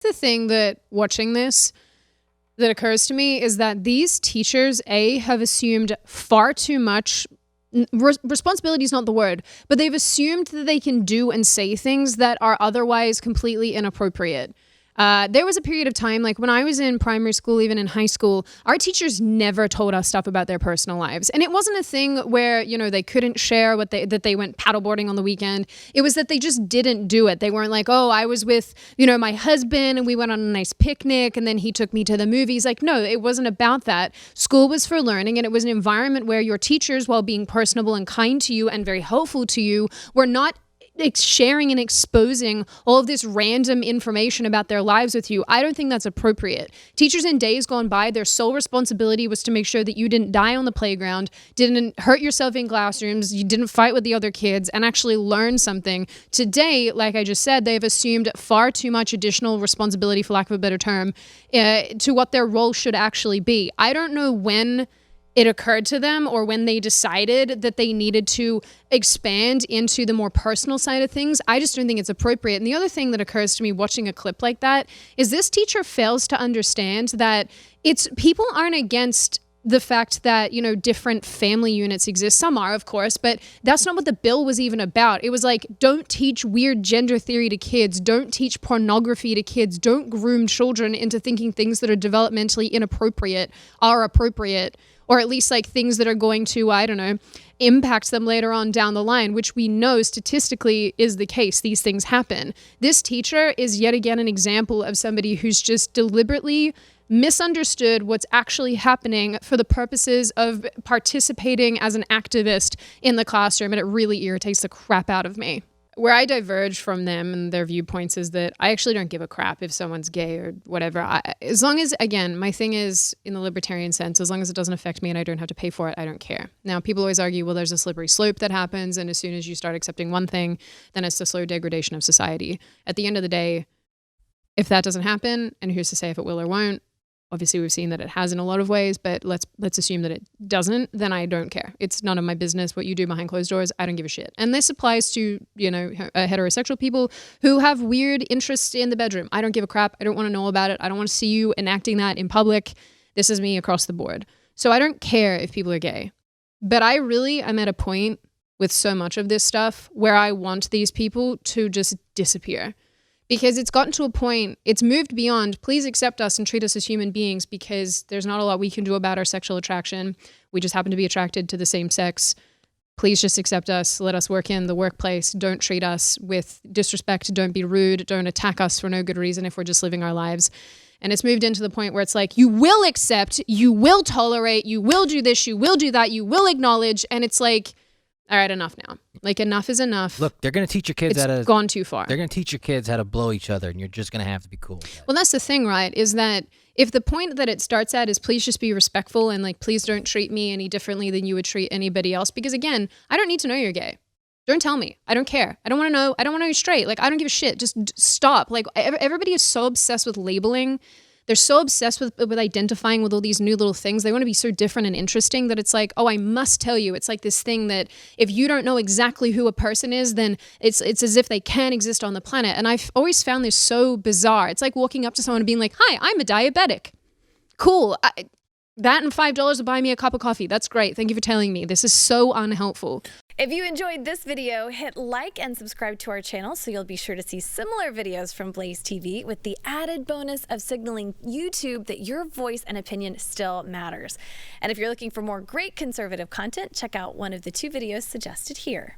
The thing that watching this that occurs to me is that these teachers, have assumed far too much. Responsibility is not the word, but they've assumed that they can do and say things that are otherwise completely inappropriate. There was a period of time, like when I was in primary school, even in high school, our teachers never told us stuff about their personal lives. And it wasn't a thing where, they couldn't share that they went paddleboarding on the weekend. It was that they just didn't do it. They weren't like, oh, I was with, my husband and we went on a nice picnic and then he took me to the movies. Like, no, it wasn't about that. School was for learning, and it was an environment where your teachers, while being personable and kind to you and very helpful to you, were not sharing and exposing all of this random information about their lives with you. I don't think that's appropriate. Teachers in days gone by, their sole responsibility was to make sure that you didn't die on the playground, didn't hurt yourself in classrooms, you didn't fight with the other kids, and actually learn something. Today, like I just said, they've assumed far too much additional responsibility, for lack of a better term, to what their role should actually be. I don't know when it occurred to them or when they decided that they needed to expand into the more personal side of things. I just don't think it's appropriate. And the other thing that occurs to me watching a clip like that is this teacher fails to understand that people aren't against the fact that, different family units exist. Some are, of course, but that's not what the bill was even about. It was like, don't teach weird gender theory to kids. Don't teach pornography to kids. Don't groom children into thinking things that are developmentally inappropriate are appropriate, or at least like things that are going to, impact them later on down the line, which we know statistically is the case. These things happen. This teacher is yet again an example of somebody who's just deliberately misunderstood what's actually happening for the purposes of participating as an activist in the classroom, and it really irritates the crap out of me. Where I diverge from them and their viewpoints is that I actually don't give a crap if someone's gay or whatever. As long as, again, my thing is in the libertarian sense, as long as it doesn't affect me and I don't have to pay for it, I don't care. Now, people always argue, well, there's a slippery slope that happens, and as soon as you start accepting one thing, then it's the slow degradation of society. At the end of the day, if that doesn't happen, and who's to say if it will or won't, obviously we've seen that it has in a lot of ways, but let's assume that it doesn't, then I don't care. It's none of my business what you do behind closed doors. I don't give a shit. And this applies to, heterosexual people who have weird interests in the bedroom. I don't give a crap. I don't want to know about it. I don't want to see you enacting that in public. This is me across the board. So I don't care if people are gay. But I'm at a point with so much of this stuff where I want these people to just disappear. Because it's gotten to a point, it's moved beyond, please accept us and treat us as human beings, because there's not a lot we can do about our sexual attraction. We just happen to be attracted to the same sex. Please just accept us. Let us work in the workplace. Don't treat us with disrespect. Don't be rude. Don't attack us for no good reason if we're just living our lives. And it's moved into the point where it's like, you will accept, you will tolerate, you will do this, you will do that, you will acknowledge. And it's like, all right, enough now. Like, enough is enough. Look, they're going to teach your kids It's gone too far. They're going to teach your kids how to blow each other, and you're just going to have to be cool. Well, that's the thing, right? Is that if the point that it starts at is please just be respectful and like, please don't treat me any differently than you would treat anybody else. Because again, I don't need to know you're gay. Don't tell me. I don't care. I don't want to know. I don't want to know you're straight. Like, I don't give a shit. Just stop. Like, everybody is so obsessed with labeling. They're so obsessed with identifying with all these new little things. They want to be so different and interesting that it's like, oh, I must tell you. It's like this thing that if you don't know exactly who a person is, then it's as if they can't exist on the planet. And I've always found this so bizarre. It's like walking up to someone and being like, hi, I'm a diabetic. Cool. That and $5 will buy me a cup of coffee. That's great. Thank you for telling me. This is so unhelpful. If you enjoyed this video, hit like and subscribe to our channel so you'll be sure to see similar videos from BlazeTV with the added bonus of signaling YouTube that your voice and opinion still matters. And if you're looking for more great conservative content, check out one of the 2 videos suggested here.